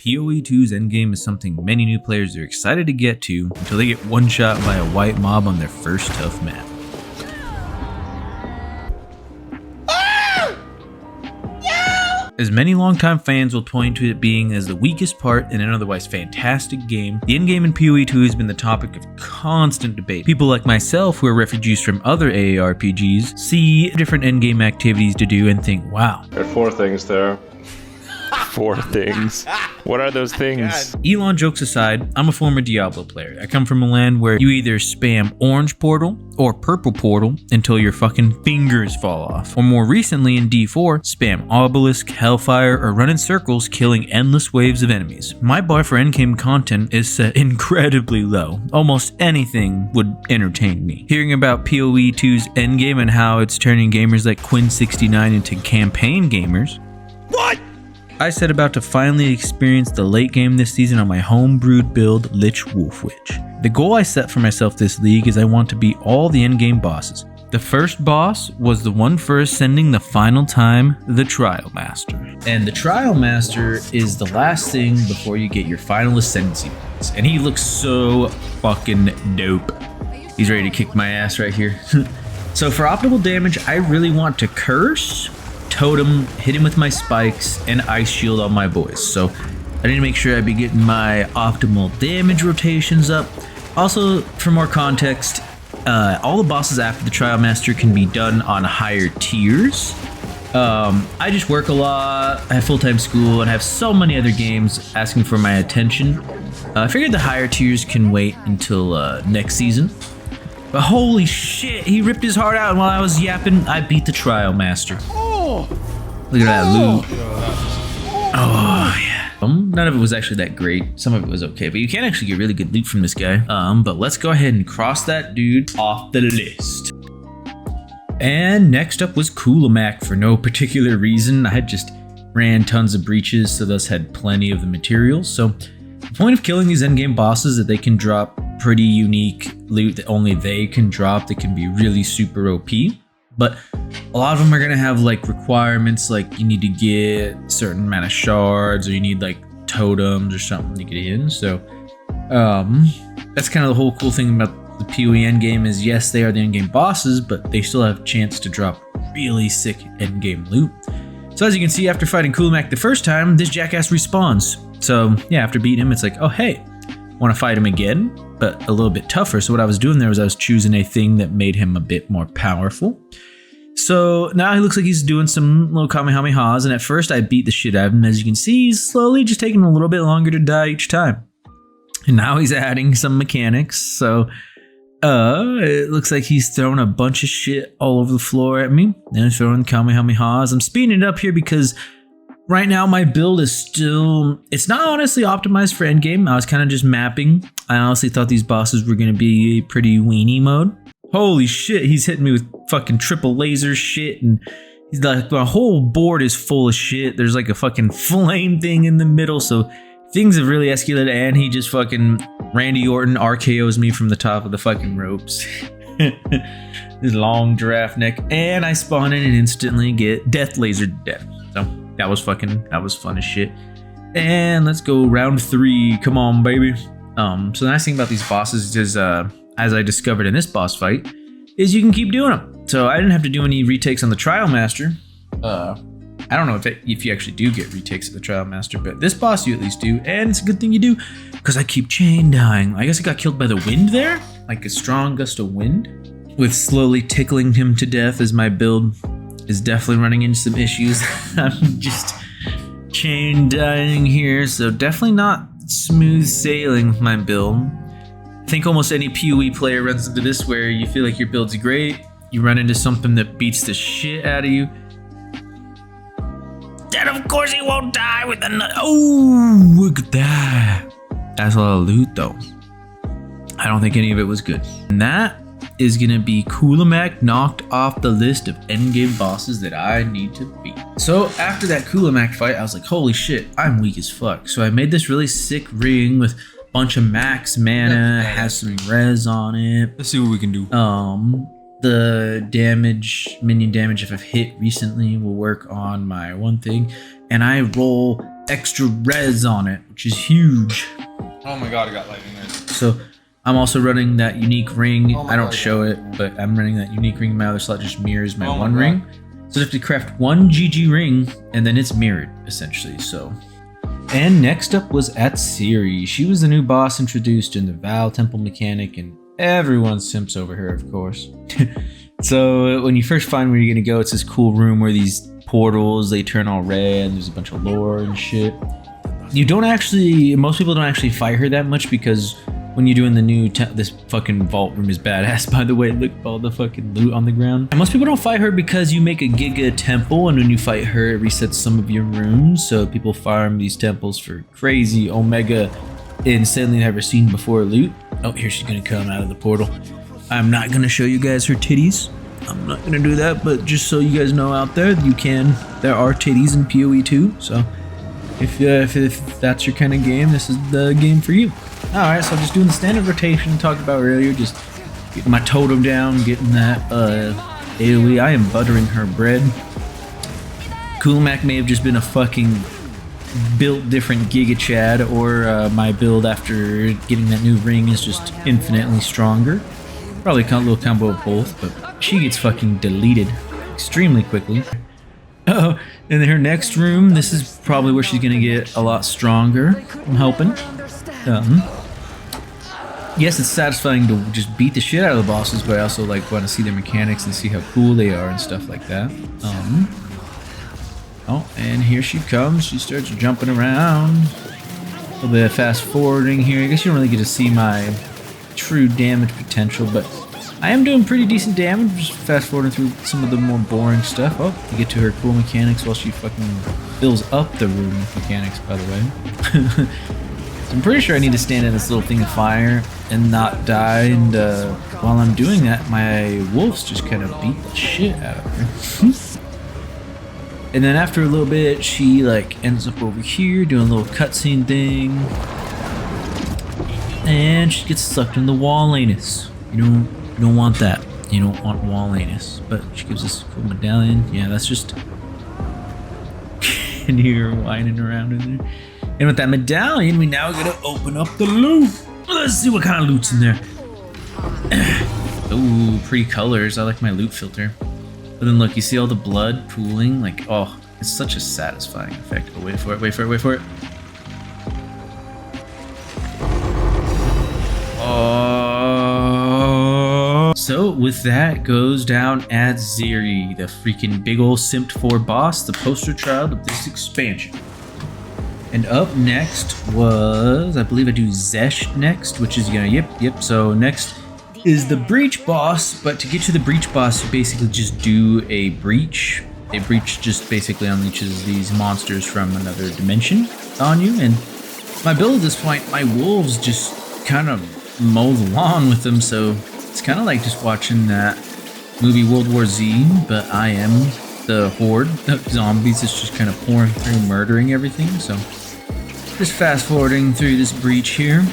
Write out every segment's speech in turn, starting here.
PoE2's endgame is something many new players are excited to get to until they get one shot by a white mob on their first tough map. As many longtime fans will point to it being as the weakest part in an otherwise fantastic game, the endgame in PoE2 has been the topic of constant debate. People like myself, who are refugees from other AARPGs, see different endgame activities to do and think, wow. There are 4 things there. 4 things. What are those things? Elon jokes aside, I'm a former Diablo player. I come from a land where you either spam orange portal or purple portal until your fucking fingers fall off. Or more recently in D4, spam obelisk, hellfire, or run in circles killing endless waves of enemies. My bar for endgame content is set incredibly low. Almost anything would entertain me. Hearing about PoE2's endgame and how it's turning gamers like Quinn69 into campaign gamers, What? I set about to finally experience the late game this season on my homebrewed build, Lich Wolf Witch. The goal I set for myself this league is I want to beat all the endgame bosses. The first boss was the one for ascending the final time, the Trialmaster. And the Trialmaster is the last thing before you get your final ascendancy points. And he looks so fucking dope. He's ready to kick my ass right here. So for optimal damage, I really want to curse, totem, hit him with my spikes, and ice shield on my boys. So I need to make sure I be getting my optimal damage rotations up. Also, for more context, all the bosses after the Trialmaster can be done on higher tiers. I just work a lot, I have full-time school, and I have so many other games asking for my attention. I figured the higher tiers can wait until next season. But holy shit, he ripped his heart out, and while I was yapping, I beat the Trialmaster. Look at that loot. Oh, yeah. None of it was actually that great. Some of it was okay, but you can actually get really good loot from this guy. But let's go ahead and cross that dude off the list. And next up was Kulemak for no particular reason. I had just ran tons of breaches, so thus had plenty of the materials. So the point of killing these endgame bosses is that they can drop pretty unique loot that only they can drop that can be really super OP. But a lot of them are going to have like requirements, like you need to get a certain amount of shards, or you need like totems or something to get in. So that's kind of the whole cool thing about the PoE endgame is, yes, they are the endgame bosses, but they still have a chance to drop really sick endgame loot. So as you can see, after fighting Kulemak the first time, this jackass respawns. So yeah, after beating him, it's like, oh hey, want to fight him again, but a little bit tougher. So what I was doing there was I was choosing a thing that made him a bit more powerful. So now he looks like he's doing some little Kamehamehas, and at first I beat the shit out of him. As you can see, he's slowly just taking a little bit longer to die each time. And now he's adding some mechanics, so it looks like he's throwing a bunch of shit all over the floor at me. And throwing Kamehamehas. I'm speeding it up here because right now my build is still, it's not honestly optimized for endgame. I was kind of just mapping. I honestly thought these bosses were going to be a pretty weenie mode. Holy shit, he's hitting me with fucking triple laser shit, and he's like, my whole board is full of shit. There's like a fucking flame thing in the middle, so things have really escalated, and he just fucking Randy Orton RKOs me from the top of the fucking ropes. His long giraffe neck, and I spawn in and instantly get death laser to death. So that was fun as shit. And let's go round 3. Come on, baby. So the nice thing about these bosses is, as I discovered in this boss fight, is you can keep doing them. So I didn't have to do any retakes on the Trialmaster. I don't know if you actually do get retakes of the Trialmaster, but this boss you at least do, and it's a good thing you do, because I keep chain dying. I guess I got killed by the wind there, like a strong gust of wind, with slowly tickling him to death as my build is definitely running into some issues. I'm just chain dying here, so definitely not smooth sailing with my build. I think almost any PoE player runs into this where you feel like your build's great, you run into something that beats the shit out of you. Then of course he won't die with the nut. Oh, look at that. That's a lot of loot though. I don't think any of it was good. And that is gonna be Kulemak knocked off the list of endgame bosses that I need to beat. So after that Kulemak fight, I was like, holy shit, I'm weak as fuck. So I made this really sick ring with bunch of max mana, has some res on it. Let's see what we can do. The damage, minion damage if I've hit recently will work on my one thing. And I roll extra res on it, which is huge. Oh my god, I got lightning res. So I'm also running that unique ring. I don't show it, but I'm running that unique ring. My other slot just mirrors my one ring. So I have to craft one GG ring, and then it's mirrored, essentially. So, and next up was Atziri. She was the new boss introduced in the Vaal Temple mechanic, and everyone simps over her, of course. So when you first find where you're gonna go, it's this cool room where these portals, they turn all red, and there's a bunch of lore and shit. You don't actually, most people don't actually fight her that much because when you're doing the new, this fucking vault room is badass, by the way. Look at all the fucking loot on the ground. And most people don't fight her because you make a Giga temple, and when you fight her, it resets some of your runes. So people farm these temples for crazy Omega, insanely never seen before loot. Oh, here she's gonna come out of the portal. I'm not gonna show you guys her titties. I'm not gonna do that, but just so you guys know out there, you can. There are titties in PoE 2, so if that's your kind of game, this is the game for you. Alright, so I'm just doing the standard rotation talked about earlier, just getting my totem down, getting that AoE. I am buttering her bread. Kulemak may have just been a fucking built different Giga Chad, or my build after getting that new ring is just infinitely stronger. Probably a little combo of both, but she gets fucking deleted extremely quickly. Oh, in her next room, this is probably where she's gonna get a lot stronger. I'm hoping. Yes, it's satisfying to just beat the shit out of the bosses, but I also like want to see their mechanics and see how cool they are and stuff like that. Oh, and here she comes. She starts jumping around. A little bit of fast forwarding here. I guess you don't really get to see my true damage potential, but I am doing pretty decent damage. Just fast forwarding through some of the more boring stuff. Oh, to get to her cool mechanics while she fucking fills up the room with mechanics, by the way. So I'm pretty sure I need to stand in this little thing of fire and not die, and while I'm doing that, my wolves just kind of beat the shit out of her. And then after a little bit, she like ends up over here doing a little cutscene thing, and she gets sucked in the wall anus. You don't want that. You don't want wall anus. But she gives us a cool medallion. Yeah, that's just and you're whining around in there. And with that medallion, we now gotta open up the loot. Let's see what kind of loot's in there. Ooh, pretty colors. I like my loot filter. But then look, you see all the blood pooling? Like, oh, it's such a satisfying effect. Oh, wait for it, wait for it, wait for it. Oh. So with that goes down Atziri, the freaking big ol' simped for boss, the poster child of this expansion. And up next was, I believe I do Xesht next, which is, yep. So next is the breach boss, but to get to the breach boss, you basically just do a breach. A breach just basically unleashes these monsters from another dimension on you. And my build at this point, my wolves just kind of mow the lawn with them, so it's kind of like just watching that movie World War Z, but I am the horde of zombies that's just kind of pouring through, murdering everything. So just fast forwarding through this breach here.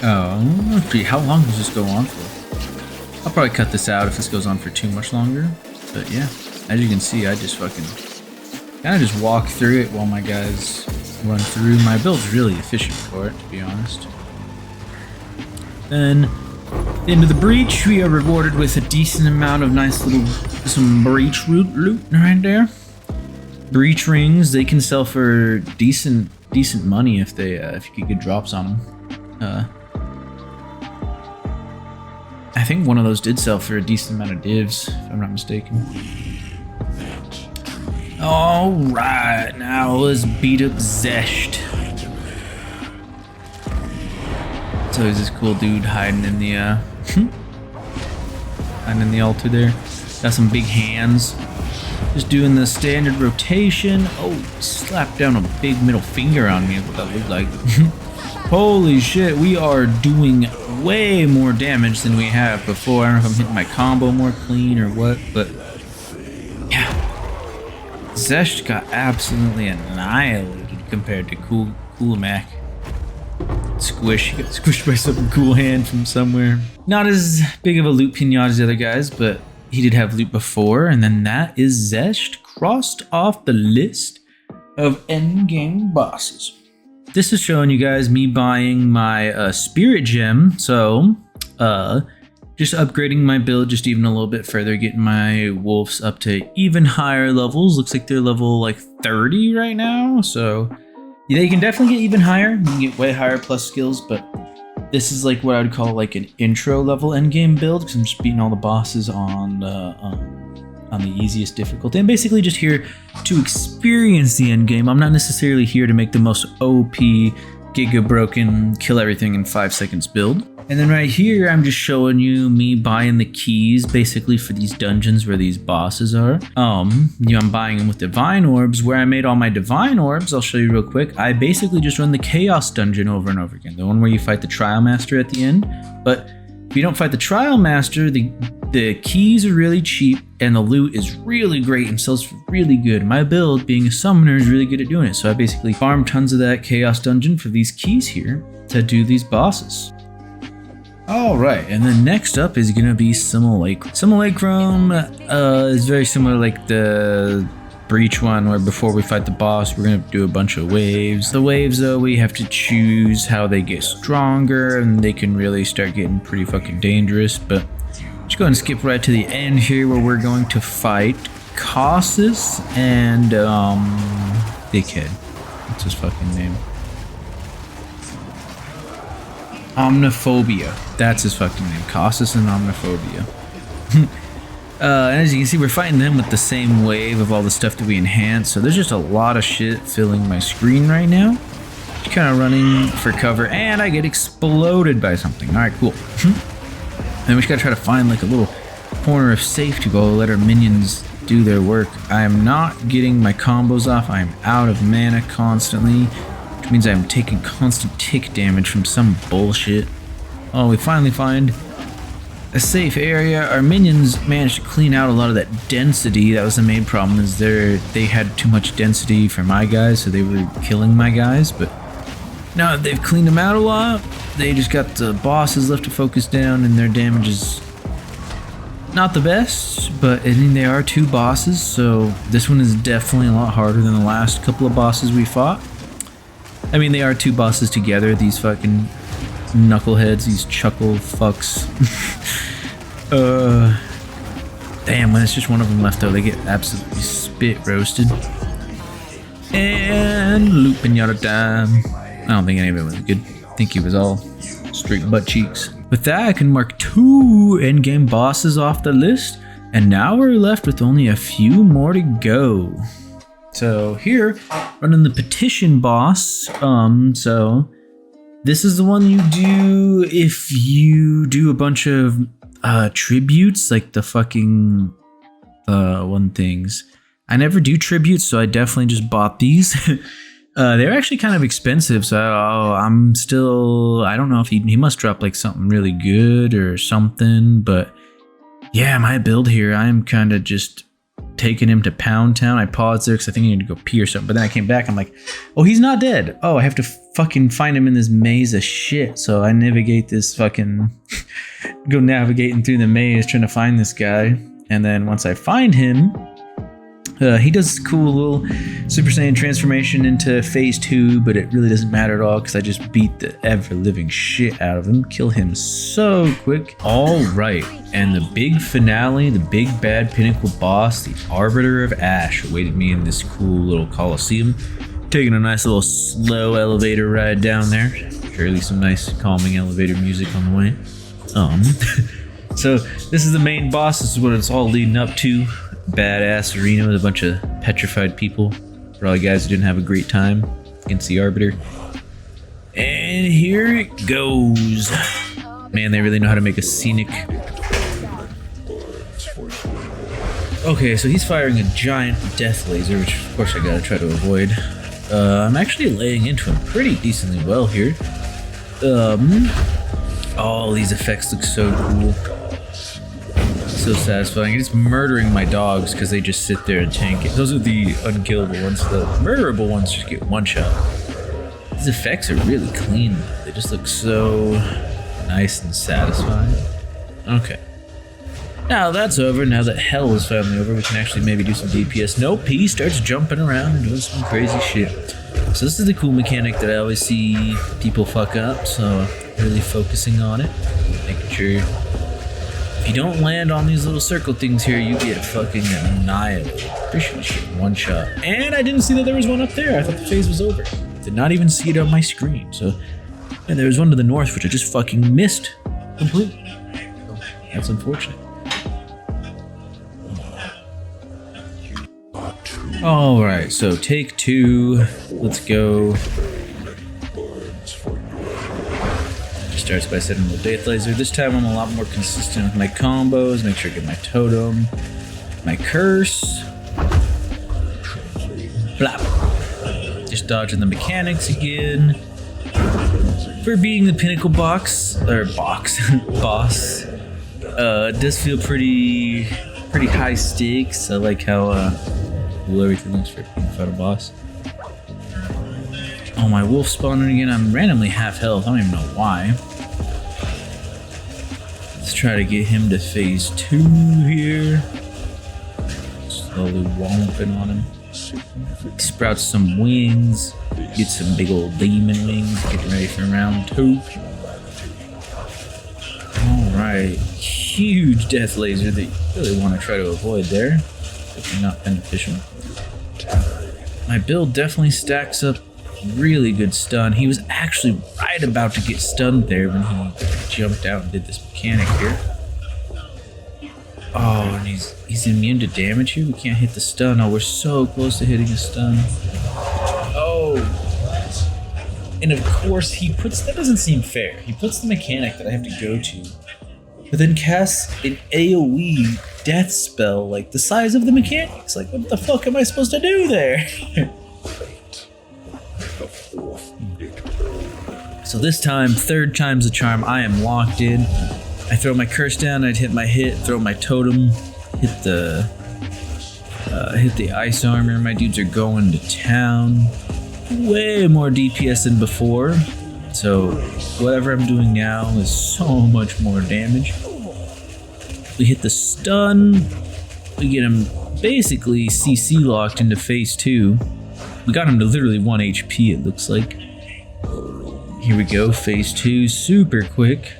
Oh, let's see, how long does this go on for? I'll probably cut this out if this goes on for too much longer. But yeah, as you can see, I just fucking kind of just walk through it while my guys run through. My build's really efficient for it, to be honest. Then, into the breach, we are rewarded with a decent amount of nice little, some breach loot right there. Breach rings, they can sell for decent money if they if you get good drops on them. I think one of those did sell for a decent amount of divs, if I'm not mistaken. Alright, now let's beat up Xesht. So there's this cool dude hiding in the hiding in the altar there. Got some big hands. Just doing the standard rotation. Oh, slapped down a big middle finger on me, what that looked like. Holy shit, we are doing way more damage than we have before. I don't know if I'm hitting my combo more clean or what, but yeah. Xesht got absolutely annihilated compared to Kulemak. Squish, he got squished by some cool hand from somewhere. Not as big of a loot pinata as the other guys, but he did have loot before, and then that is Xesht crossed off the list. of endgame bosses. This is showing you guys me buying my spirit gem, so just upgrading my build just even a little bit further, getting my wolves up to even higher levels. Looks like they're level like 30 right now, so yeah, you can definitely get even higher. You can get way higher plus skills, but this is like what I would call like an intro level endgame build, because I'm just beating all the bosses on the easiest difficulty. I'm basically just here to experience the endgame. I'm not necessarily here to make the most OP, giga broken, kill everything in 5 seconds build. And then right here, I'm just showing you me buying the keys basically for these dungeons where these bosses are. I'm buying them with divine orbs. Where I made all my divine orbs, I'll show you real quick. I basically just run the chaos dungeon over and over again, the one where you fight the Trialmaster at the end. But if you don't fight the Trialmaster, the keys are really cheap and the loot is really great and sells really good. My build, being a summoner, is really good at doing it. So I basically farm tons of that chaos dungeon for these keys here to do these bosses. Alright, and then next up is going to be Simulacrum. Simulacrum is very similar like the Breach one, where before we fight the boss, we're going to do a bunch of waves. The waves, though, we have to choose how they get stronger, and they can really start getting pretty fucking dangerous. But just go ahead and skip right to the end here, where we're going to fight Casus and Dickhead. What's his fucking name? Omniphobia. That's his fucking name. Casus and Omniphobia. As you can see, we're fighting them with the same wave of all the stuff that we enhance. So there's just a lot of shit filling my screen right now. Just kind of running for cover, and I get exploded by something. All right, cool. And we just gotta try to find like a little corner of safety while we let our minions do their work. I am not getting my combos off. I am out of mana constantly, which means I'm taking constant tick damage from some bullshit. Oh, we finally find a safe area. Our minions managed to clean out a lot of that density. That was the main problem, is they had too much density for my guys, so they were killing my guys. But now that they've cleaned them out a lot, they just got the bosses left to focus down, and their damage is not the best, but I mean, they are 2 bosses, so this one is definitely a lot harder than the last couple of bosses we fought. I mean, they are 2 bosses together, these fucking knuckleheads, these chuckle fucks. Damn, when it's just one of them left though, they get absolutely spit roasted. And loot pinata time. I don't think any of it was good. I think he was all straight butt cheeks. With that, I can mark 2 endgame bosses off the list, and now we're left with only a few more to go. So here, running the Petition boss. So this is the one you do if you do a bunch of tributes, like the fucking one things. I never do tributes, so I definitely just bought these. They're actually kind of expensive, so I'm still, I don't know if he must drop like something really good or something, but yeah, my build here, I'm kind of just taking him to Pound Town. I paused there because I think I need to go pee or something, but then I came back, I'm like, oh, he's not dead. Oh, I have to fucking find him in this maze of shit, so I navigate this fucking, go navigating through the maze trying to find this guy, and then once I find him, he does this cool little Super Saiyan transformation into phase 2, but it really doesn't matter at all because I just beat the ever-living shit out of him. Kill him so quick. Alright, and the big finale, the big bad pinnacle boss, the Arbiter of Ash, awaited me in this cool little coliseum. Taking a nice little slow elevator ride down there. Surely some nice calming elevator music on the way. So this is the main boss. This is what it's all leading up to. Badass arena with a bunch of petrified people for all you guys who didn't have a great time against the Arbiter. And here it goes. Man, they really know how to make a scenic. Okay, so he's firing a giant death laser, which of course I gotta try to avoid. I'm actually laying into him pretty decently well here. All these effects look so cool. So satisfying. It's murdering my dogs because they just sit there and tank it. Those are the unkillable ones. The murderable ones just get one shot. These effects are really clean. They just look so nice and satisfying. Okay. Now that's over, now that hell is finally over, we can actually maybe do some DPS. Nope, he starts jumping around and doing some crazy shit. So this is the cool mechanic that I always see people fuck up, so really focusing on it. Making sure if you don't land on these little circle things here, you get fucking annihilated. Appreciate shit, one shot. And I didn't see that there was one up there. I thought the phase was over. Did not even see it on my screen. So, and there was one to the north, which I just fucking missed completely. So, that's unfortunate. Alright, so take 2. Let's go. Starts by setting the Death Laser. This time I'm a lot more consistent with my combos. Make sure I get my totem, my curse. Blap. Just dodging the mechanics again. For being the pinnacle boss, boss. It does feel pretty high stakes. I like how cool everything looks for being a final boss. Oh, my wolf spawning again. I'm randomly half health. I don't even know why. Let's try to get him to phase 2 here. Slowly whomping on him. Sprouts some wings. Get some big old demon wings. Getting ready for round 2. Alright. Huge death laser that you really want to try to avoid there. Definitely not beneficial. My build definitely stacks up really good stun. He was actually right about to get stunned there when he jumped out and did this mechanic here. Oh, and he's immune to damage here. We can't hit the stun. Oh, we're so close to hitting a stun. Oh. And of course he puts, that doesn't seem fair. He puts the mechanic that I have to go to, but then casts an AoE death spell like the size of the mechanics. Like, what the fuck am I supposed to do there? So this time, 3rd time's the charm, I am locked in. I throw my curse down, I'd hit my hit, throw my totem, hit the ice armor. My dudes are going to town. Way more DPS than before. So whatever I'm doing now is so much more damage. We hit the stun. We get him basically CC locked into phase 2. We got him to literally 1 HP, it looks like. Here we go, phase 2, super quick.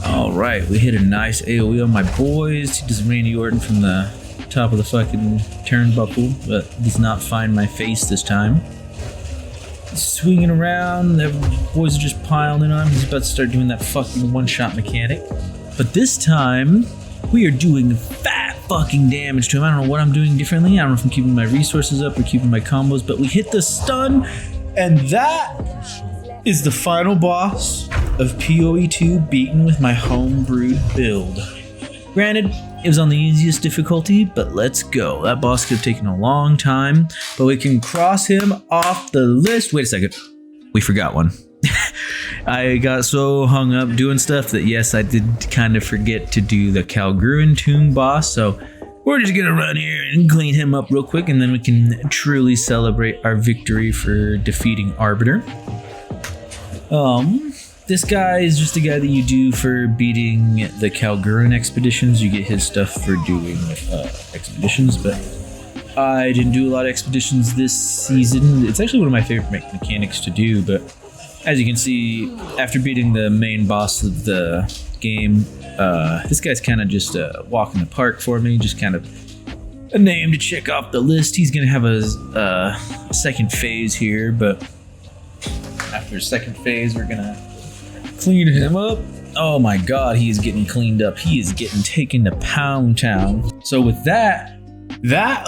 Alright, we hit a nice AoE on my boys. He does Randy Orton from the top of the fucking turnbuckle, but does not find my face this time. He's swinging around, the boys are just piling in on him. He's about to start doing that fucking one-shot mechanic. But this time, we are doing fat fucking damage to him. I don't know what I'm doing differently. I don't know if I'm keeping my resources up or keeping my combos, but we hit the stun, and that is the final boss of PoE2 beaten with my homebrewed build. Granted, it was on the easiest difficulty, but let's go. That boss could have taken a long time, but we can cross him off the list. Wait a second. We forgot one. I got so hung up doing stuff that yes, I did kind of forget to do the Calgruin tomb boss, so we're just gonna run here and clean him up real quick, and then we can truly celebrate our victory for defeating Arbiter. This guy is just a guy that you do for beating the Calgruin expeditions. You get his stuff for doing expeditions, but I didn't do a lot of expeditions this season. It's actually one of my favorite mechanics to do, but as you can see, after beating the main boss of the game, this guy's kind of just a walk in the park for me, just kind of a name to check off the list. He's going to have a second phase here, but after second phase, we're going to clean him up. Oh my god, he is getting cleaned up. He is getting taken to Pound Town. So with that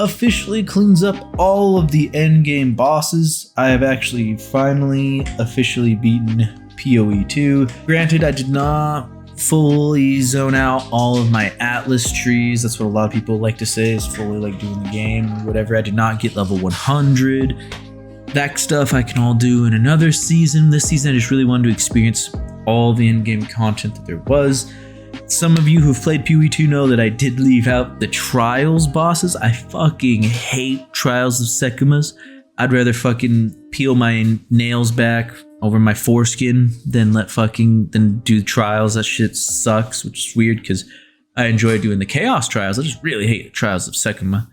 officially cleans up all of the endgame bosses. I have actually finally officially beaten PoE2. Granted, I did not fully zone out all of my Atlas trees. That's what a lot of people like to say is fully like doing the game or whatever. I did not get level 100. That stuff I can all do in another season. This season I just really wanted to experience all the in-game content that there was. Some of you who've played PoE2 know that I did leave out the Trials bosses. I fucking hate Trials of Secumas. I'd rather fucking peel my nails back over my foreskin than than do trials. That shit sucks, which is weird because I enjoy doing the chaos trials. I just really hate the trials of Sekima.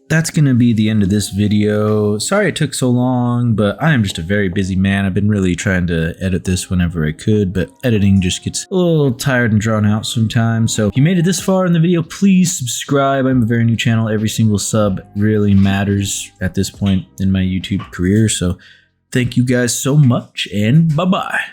That's gonna be the end of this video. Sorry it took so long, but I am just a very busy man. I've been really trying to edit this whenever I could, but editing just gets a little tired and drawn out sometimes. So if you made it this far in the video, please subscribe. I'm a very new channel. Every single sub really matters at this point in my YouTube career. So thank you guys so much, and bye-bye.